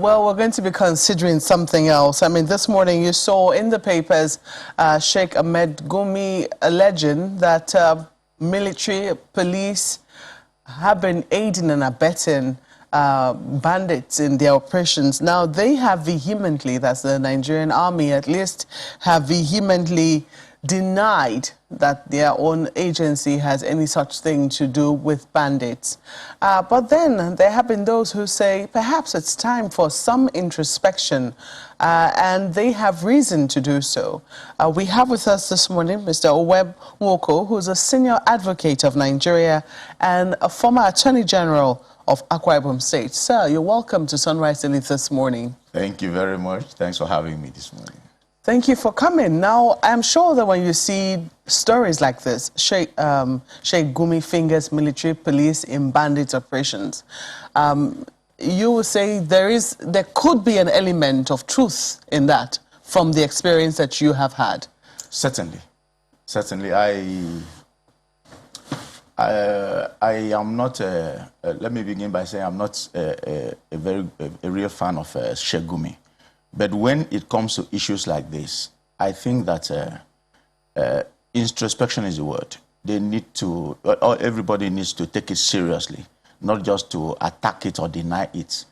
Well, we're going to be considering something else. I mean, this morning you saw in the papers Sheikh Ahmed Gumi alleging that military, police have been aiding and abetting bandits in their operations. Now, they have vehemently, that's the Nigerian army at least, have vehemently denied that their own agency has any such thing to do with bandits. But then there have been those who say perhaps it's time for some introspection, and they have reason to do so. We have with us this morning Mr. Oweb Nwoko, who's a senior advocate of Nigeria and a former Attorney General of Akwa Ibom State. Sir, you're welcome to Sunrise Daily this morning. Thank you very much. Thanks for having me this morning. Thank you for coming. Now, I'm sure that when you see stories like this, Sheikh Gumi fingers military police in bandit operations, you will say there could be an element of truth in that from the experience that you have had. Certainly. Certainly. I am not, let me begin by saying I'm not a real fan of Sheikh Gumi. But when it comes to issues like this, I think that introspection is the word. They need to, everybody needs to take it seriously, not just to attack it or deny it.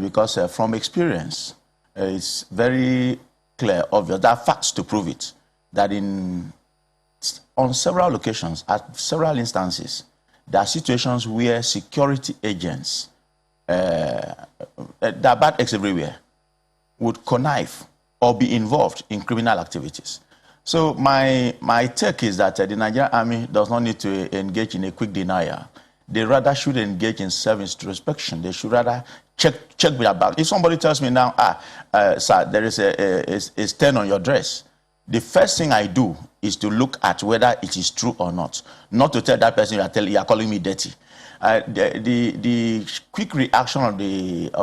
Because from experience, it's very clear, obvious, there are facts to prove it, that on several occasions, at several instances, there are situations where security agents, there are bad eggs everywhere, would connive or be involved in criminal activities. So my take is that the Nigerian army does not need to engage in a quick denial. They rather should engage in self-introspection. They should rather check their back. If somebody tells me now, sir, there is a stain on your dress, the first thing I do is to look at whether it is true or not to tell that person you are calling me dirty. The quick reaction of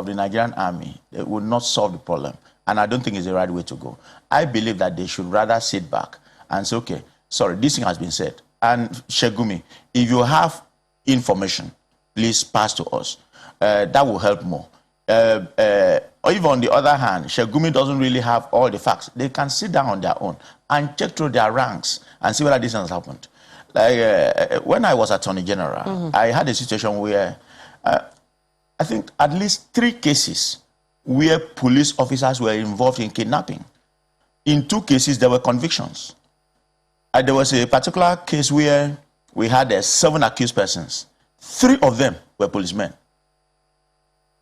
the Nigerian army would not solve the problem, and I don't think it's the right way to go. I believe that they should rather sit back and say, okay, sorry, this thing has been said. And Sheikh Gumi, if you have information, please pass to us. That will help more. Or even on the other hand, Sheikh Gumi doesn't really have all the facts. They can sit down on their own and check through their ranks and see whether this has happened. Like when I was Attorney General, I had a situation where I think at least 3 cases where police officers were involved in kidnapping. In 2 cases, there were convictions. There was a particular case where we had 7 accused persons. 3 of them were policemen.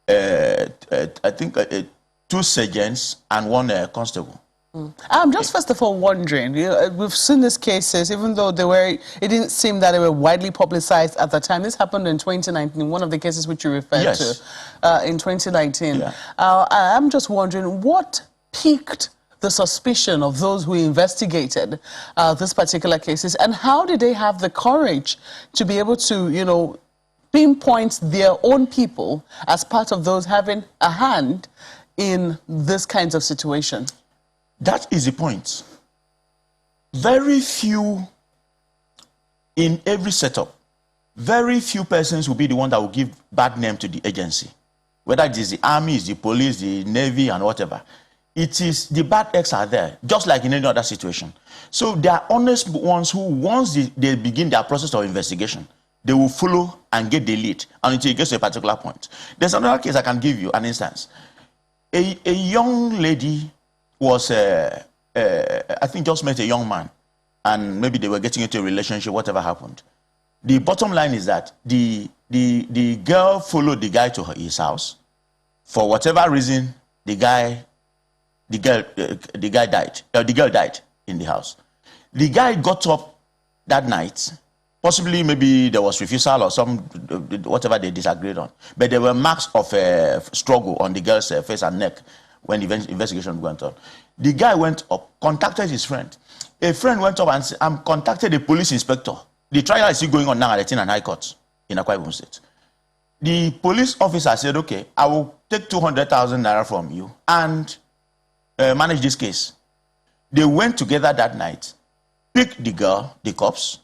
I think 2 sergeants and 1 constable. I'm just first of all wondering, we've seen these cases, even though it didn't seem that they were widely publicized at the time. This happened in 2019, one of the cases which you referred to in 2019. Yeah. I'm just wondering, what piqued the suspicion of those who investigated this particular cases, and how did they have the courage to be able to, pinpoint their own people as part of those having a hand in this kinds of situation? That is the point. Very few in every setup, very few persons will be the one that will give bad name to the agency. Whether it is the army, the police, the navy, and whatever. It is the bad eggs are there, just like in any other situation. So they are honest ones who, once they begin their process of investigation, they will follow and get the lead until it gets to a particular point. There's another case I can give you an instance. A young lady was, I think, just met a young man, and maybe they were getting into a relationship, whatever happened. The bottom line is that the girl followed the guy to his house. For whatever reason, the girl died. The girl died in the house. The guy got up that night. Possibly, maybe there was refusal or some whatever they disagreed on. But there were marks of struggle on the girl's face and neck when the investigation went on. The guy went up, contacted his friend. A friend went up and contacted the police inspector. The trial is still going on now at the High Court in Akwa Ibom State. The police officer said, okay, I will take 200,000 naira from you and manage this case. They went together that night, picked the girl, the cops,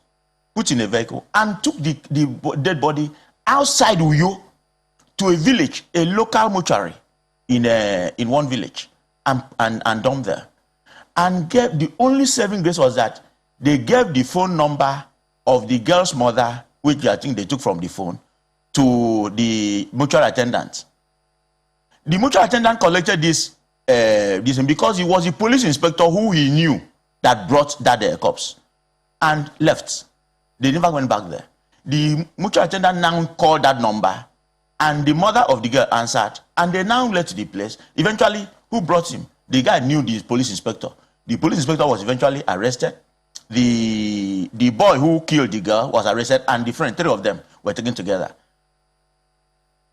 put in a vehicle, and took the dead body outside Uyo to a village, a local mortuary in one village and dumped there. And the only saving grace was that they gave the phone number of the girl's mother, which I think they took from the phone, to the mutual attendant. The mutual attendant collected this because he was the police inspector who he knew that brought that corpse and left. They never went back there. The mutual attendant now called that number and the mother of the girl answered and they now left the place. Eventually, who brought him? The guy knew the police inspector. The police inspector was eventually arrested. The boy who killed the girl was arrested and the friend, 3 of them were taken together.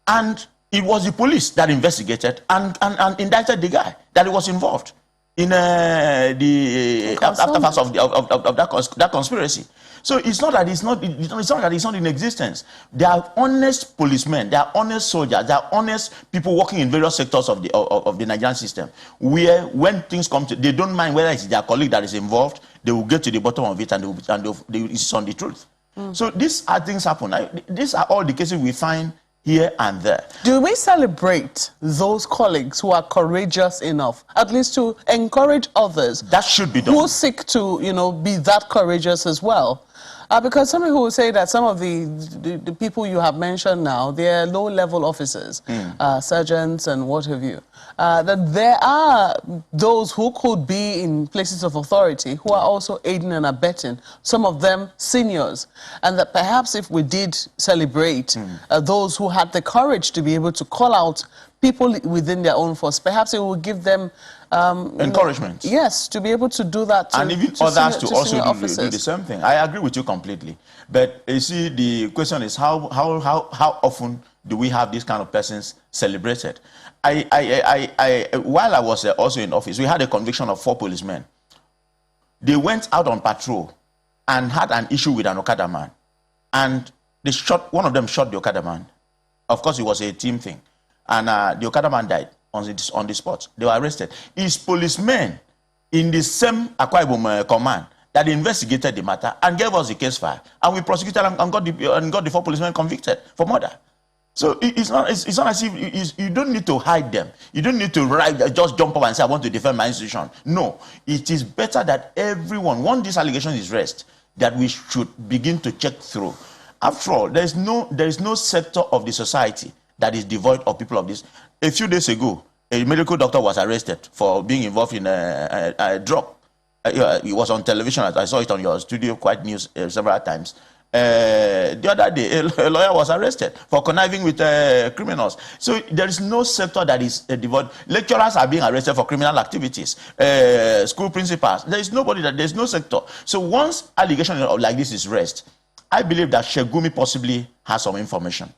And it was the police that investigated and indicted the guy that he was involved in the aftermath of that conspiracy. So it's not that it's not in existence. There are honest policemen, there are honest soldiers, there are honest people working in various sectors of the Nigerian system, where when things come to, they don't mind whether it's their colleague that is involved. They will get to the bottom of it and they will insist on the truth. So these are things happen. These are all the cases we find here and there. Do we celebrate those colleagues who are courageous enough, at least to encourage others? That should be done. Who seek to, be that courageous as well? Because some people will say that some of the people you have mentioned now, they're low-level officers, sergeants and what have you. That there are those who could be in places of authority who are also aiding and abetting, some of them seniors. And that perhaps if we did celebrate those who had the courage to be able to call out people within their own force, perhaps it will give them encouragement. Yes, to be able to do that. And even others to also do the same thing. I agree with you completely. But you see, the question is how often do we have these kind of persons celebrated? While I was also in office, we had a conviction of 4 policemen. They went out on patrol and had an issue with an Okada man. And one of them shot the Okada man. Of course, it was a team thing. And the Okada man died on the spot. They were arrested. It's policemen in the same Akwa Ibom command that investigated the matter and gave us the case file. And we prosecuted and got the 4 policemen convicted for murder. So it's not as if you don't need to hide them. You don't need to just jump up and say, I want to defend my institution. No, it is better that everyone, once this allegation is raised, that we should begin to check through. After all, there is no sector of the society that is devoid of people of this. A few days ago, a medical doctor was arrested for being involved in a drug. He was on television. I saw it on your studio quite news several times. The other day, a lawyer was arrested for conniving with criminals. So there is no sector that is devoid. Lecturers are being arrested for criminal activities. School principals. There's no sector. So once allegation like this is raised, I believe that Shegumi possibly has some information.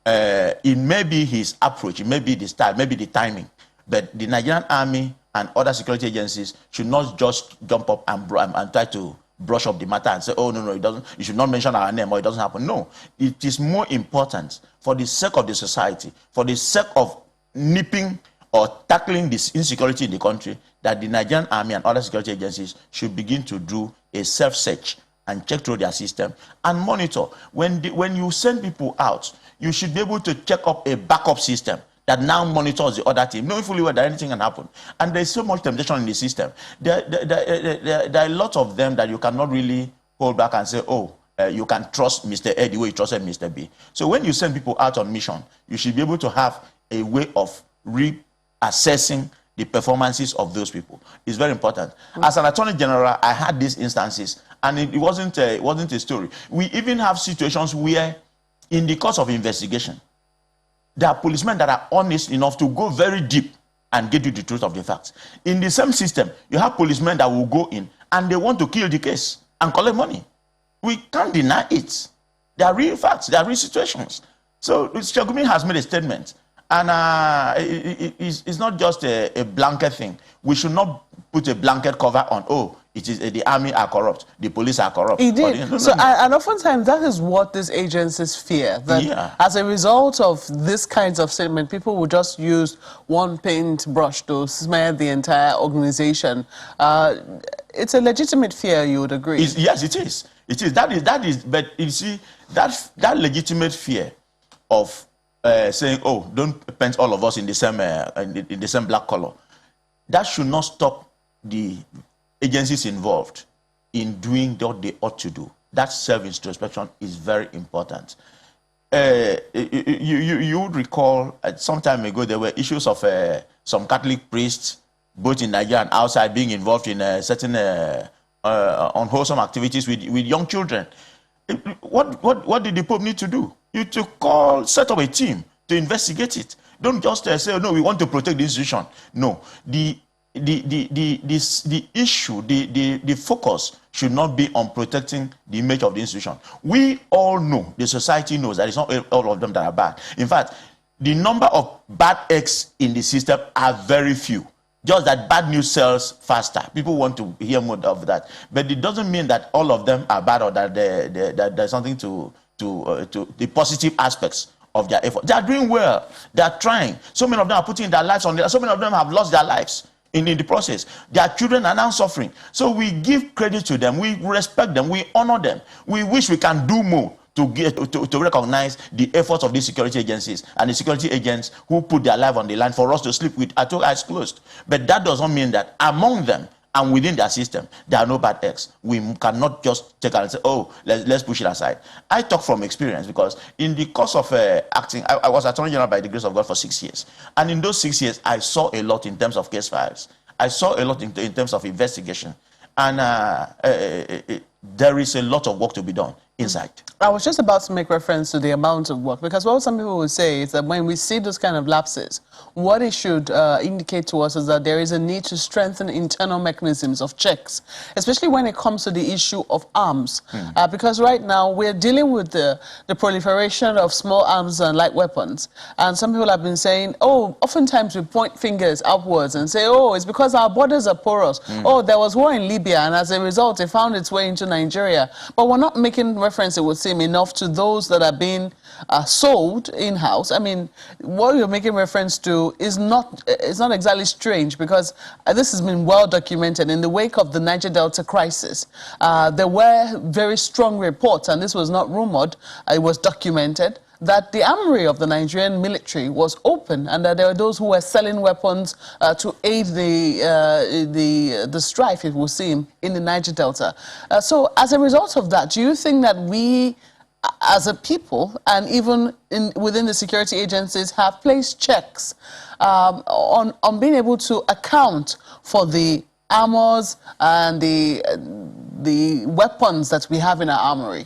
It may be his approach, it may be the style, maybe the timing. But the Nigerian Army and other security agencies should not just jump up and try to brush up the matter and say, oh, no, it doesn't, you should not mention our name or it doesn't happen. No, it is more important for the sake of the society, for the sake of nipping or tackling this insecurity in the country, that the Nigerian Army and other security agencies should begin to do a self-search and check through their system and monitor. When you send people out, you should be able to check up a backup system that now monitors the other team, knowing fully well that anything can happen. And there's so much temptation in the system. There are a lot of them that you cannot really hold back and say, oh, you can trust Mr. A the way you trusted Mr. B. So when you send people out on mission, you should be able to have a way of reassessing the performances of those people. It's very important. As an Attorney General, I had these instances, and it wasn't a story. We even have situations where, in the course of investigation, there are policemen that are honest enough to go very deep and get you the truth of the facts. In the same system, you have policemen that will go in and they want to kill the case and collect money. We can't deny it. There are real facts, there are real situations. So Shegumi has made a statement, and it's not just a blanket thing. We should not put a blanket cover on, oh, it is the army are corrupt, the police are corrupt. He did. And oftentimes that is what these agencies fear. That as a result of this kinds of statement, people will just use one paintbrush to smear the entire organization. It's a legitimate fear, you would agree? Yes, it is. It is. That is. But you see, that legitimate fear of saying, "Oh, don't paint all of us in the same in the same black color." That should not stop the agencies involved in doing what they ought to do. That self-introspection is very important. You would recall some time ago there were issues of some Catholic priests, both in Nigeria and outside, being involved in certain unwholesome activities with young children. What did the Pope need to do? You to set up a team to investigate it. Don't just say, "Oh, no, we want to protect the institution." No, the issue, the focus should not be on protecting the image of the institution. We all know, the society knows that it's not all of them that are bad. In fact, the number of bad eggs in the system are very few. Just that bad news sells faster. People want to hear more of that. But it doesn't mean that all of them are bad or that there's something to the positive aspects of their effort. They are doing well. They are trying. So many of them are putting their lives on there. So many of them have lost their lives in the process. Their children are now suffering. So we give credit to them. We respect them. We honor them. We wish we can do more to recognize the efforts of these security agencies and the security agents who put their life on the line for us to sleep with our eyes closed. But that doesn't mean that among them and within their system, there are no bad eggs. We cannot just take and say, "Oh, let's push it aside." I talk from experience because in the course of acting, I was Attorney General by the grace of God for 6 years. And in those 6 years, I saw a lot in terms of case files. I saw a lot in terms of investigation. And there is a lot of work to be done inside. I was just about to make reference to the amount of work, because what some people will say is that when we see those kind of lapses, what it should indicate to us is that there is a need to strengthen internal mechanisms of checks, especially when it comes to the issue of arms. Because right now we're dealing with the proliferation of small arms and light weapons. And some people have been saying, "Oh, oftentimes we point fingers upwards and say, oh, it's because our borders are porous. Oh, there was war in Libya, and as a result, it found its way into Nigeria." But we're not making reference, it would seem, enough to those that are being sold in-house. I mean, what you're making reference to is not exactly strange, because this has been well documented. In the wake of the Niger Delta crisis, there were very strong reports, and this was not rumored, it was documented, that the armory of the Nigerian military was open, and that there were those who were selling weapons to aid the strife, it would seem, in the Niger Delta. So as a result of that, do you think that we, as a people, and even within the security agencies, have placed checks on being able to account for the armors and the weapons that we have in our armory?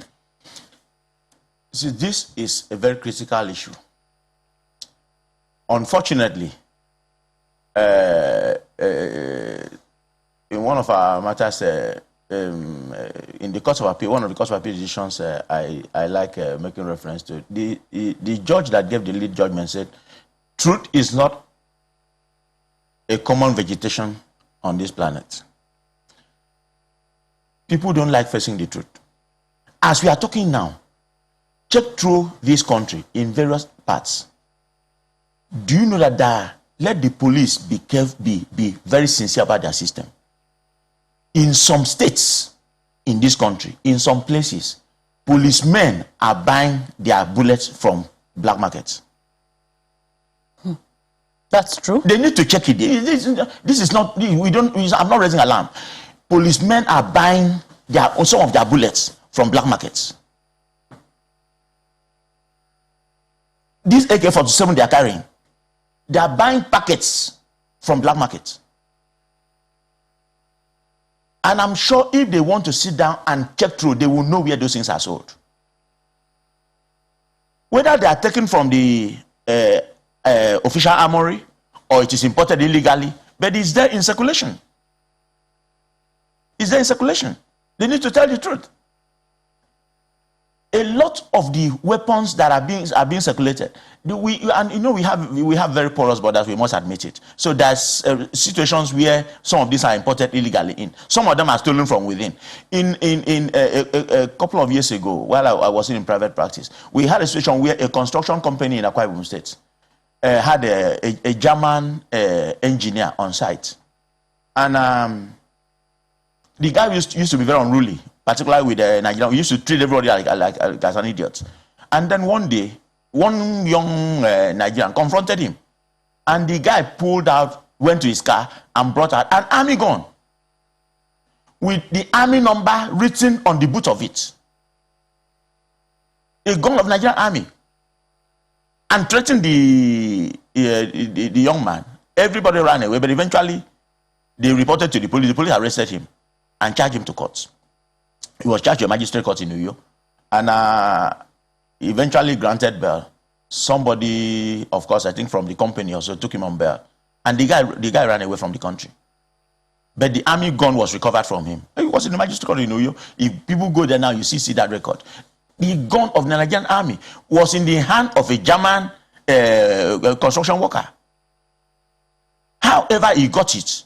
See, this is a very critical issue. Unfortunately, in one of our matters, in the court of appeal, one of the court of appeal decisions I like making reference to, the judge that gave the lead judgment said, "Truth is not a common vegetation on this planet. People don't like facing the truth." As we are talking now, check through this country in various parts. Do you know that let the police be very sincere about their system? In some states in this country, in some places, policemen are buying their bullets from black markets. That's true. They need to check it. This is not, I'm not raising alarm. Policemen are buying some of their bullets from black markets. This AK-47 they are carrying, they are buying packets from black markets. And I'm sure if they want to sit down and check through, they will know where those things are sold. Whether they are taken from the official armory or it is imported illegally, but it's there in circulation. It's there in circulation. They need to tell the truth. A lot of the weapons that are being circulated, we have very porous borders. We must admit it. So there's situations where some of these are imported illegally in. Some of them are stolen from within. In a couple of years ago, while I was in private practice, we had a situation where a construction company in Akwa Ibom State had a German engineer on site, and the guy used to be very unruly, particularly with Nigeria. We used to treat everybody like as an idiot. And then one day, one young Nigerian confronted him. And the guy pulled out, went to his car, and brought out an army gun with the army number written on the boot of it. A gun of Nigerian army. And threatened the young man. Everybody ran away, but eventually they reported to the police. The police arrested him and charged him to court. He was charged to a magistrate court in New York, and eventually granted bail. Somebody, of course, I think from the company also took him on bail, and the guy ran away from the country. But the army gun was recovered from him. He was in the magistrate court in New York. If people go there now, you see that record. The gun of the Nigerian army was in the hand of a German construction worker. However, he got it.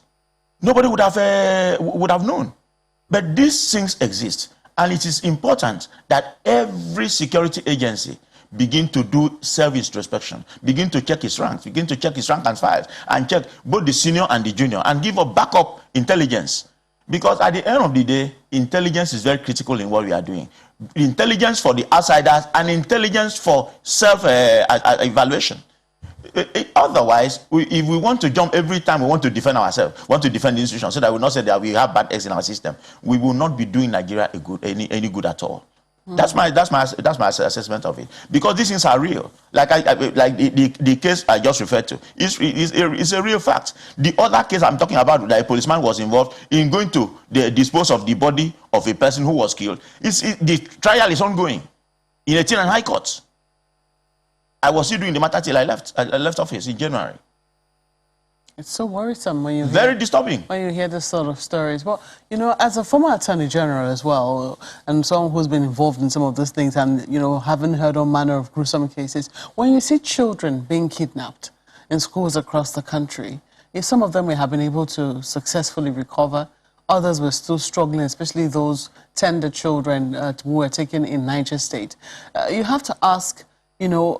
Nobody would have known. But these things exist, and it is important that every security agency begin to do self-introspection, begin to check his ranks, begin to check his rank and files, and check both the senior and the junior, and give a backup intelligence. Because at the end of the day, intelligence is very critical in what we are doing. Intelligence for the outsiders and intelligence for self-evaluation. Otherwise, if we want to jump every time we want to defend ourselves, want to defend the institution, so that we will not say that we have bad eggs in our system, we will not be doing Nigeria any good at all. That's my assessment of it, because these things are real. Like the case I just referred to is a real fact. The other case I'm talking about, that a policeman was involved in going to dispose of the body of a person who was killed. The trial is ongoing in 18 and High Court. I was still doing the matter till I left office in January. It's so worrisome when you hear, very disturbing when you hear this sort of stories. Well, you know, as a former Attorney General as well, and someone who's been involved in some of these things, and you know, having heard all manner of gruesome cases, when you see children being kidnapped in schools across the country, if some of them may have been able to successfully recover, others were still struggling, especially those tender children who were taken in Niger State. You have to ask, you know,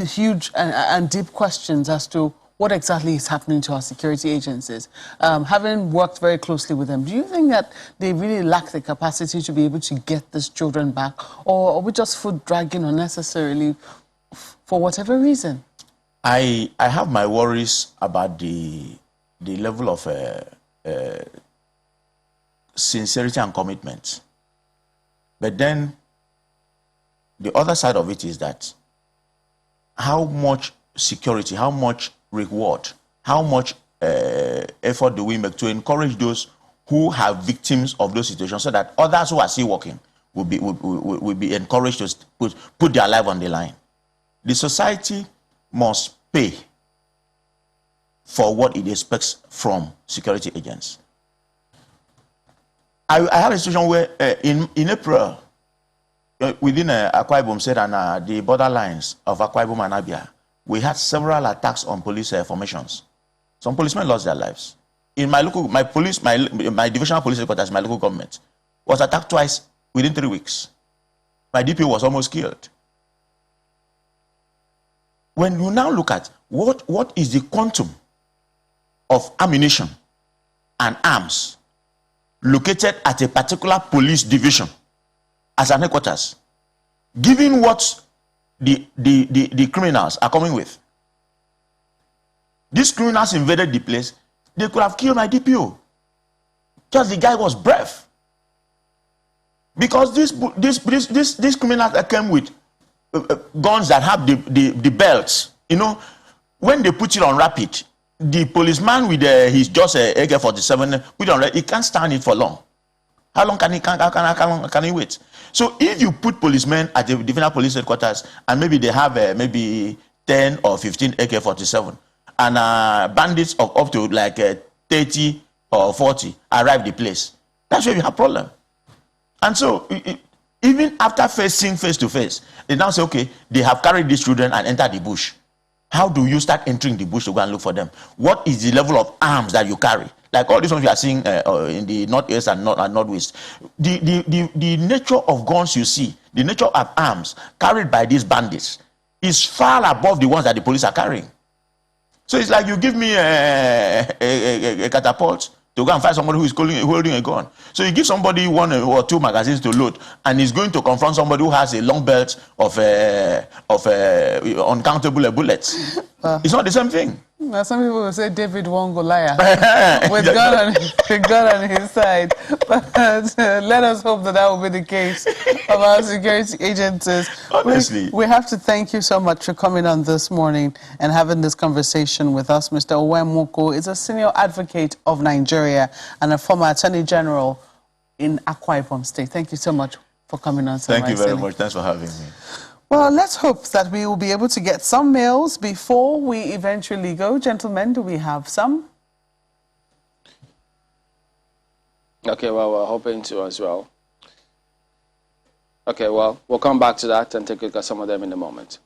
huge and deep questions as to what exactly is happening to our security agencies. Having worked very closely with them, do you think that they really lack the capacity to be able to get these children back, or are we just foot dragging unnecessarily for whatever reason? I have my worries about the level of sincerity and commitment. But then the other side of it is that how much security, how much reward, how much effort do we make to encourage those who are victims of those situations, so that others who are still working will be encouraged to put their life on the line. The society must pay for what it expects from security agents. I have a situation where in April, within Akwa Ibom State and the borderlines of Akwa Ibom and Abia, we had several attacks on police formations. Some policemen lost their lives. In my divisional police headquarters, my local government, was attacked twice within 3 weeks. My DPO was almost killed. When you now look at what is the quantum of ammunition and arms located at a particular police division as an headquarters, given what the criminals are coming with. These criminals invaded the place. They could have killed my DPO. Just the guy was brave. Because these criminals that came with guns that have the belts, you know, when they put it on rapid, the policeman with his just AK-47 put it on rapid, he can't stand it for long. How long can he wait? So if you put policemen at the divisional police headquarters and maybe they have maybe 10 or 15 AK-47 and bandits of up to like 30 or 40 arrive the place, that's where we have problem. And so even after facing face to face, they now say, okay, they have carried these children and entered the bush. How do you start entering the bush to go and look for them? What is the level of arms that you carry? Like all these ones we are seeing in the northeast and northwest. The nature of guns you see, the nature of arms carried by these bandits is far above the ones that the police are carrying. So it's like you give me a catapult to go and find somebody who is holding a gun. So you give somebody 1 or 2 magazines to load, and he's going to confront somebody who has a long belt of uncountable bullets. It's not the same thing. Now, some people will say David won Goliath with gun on his side. But let us hope that will be the case of our security agencies. Honestly. We have to thank you so much for coming on this morning and having this conversation with us. Mr. Owemoko is a senior advocate of Nigeria and a former Attorney General in Akwa Ibom State. Thank you so much for coming on. Thank you very much. Thanks for having me. Well, let's hope that we will be able to get some mails before we eventually go. Gentlemen, do we have some? Okay, well, we're hoping to as well. Okay, well, we'll come back to that and take a look at some of them in a moment.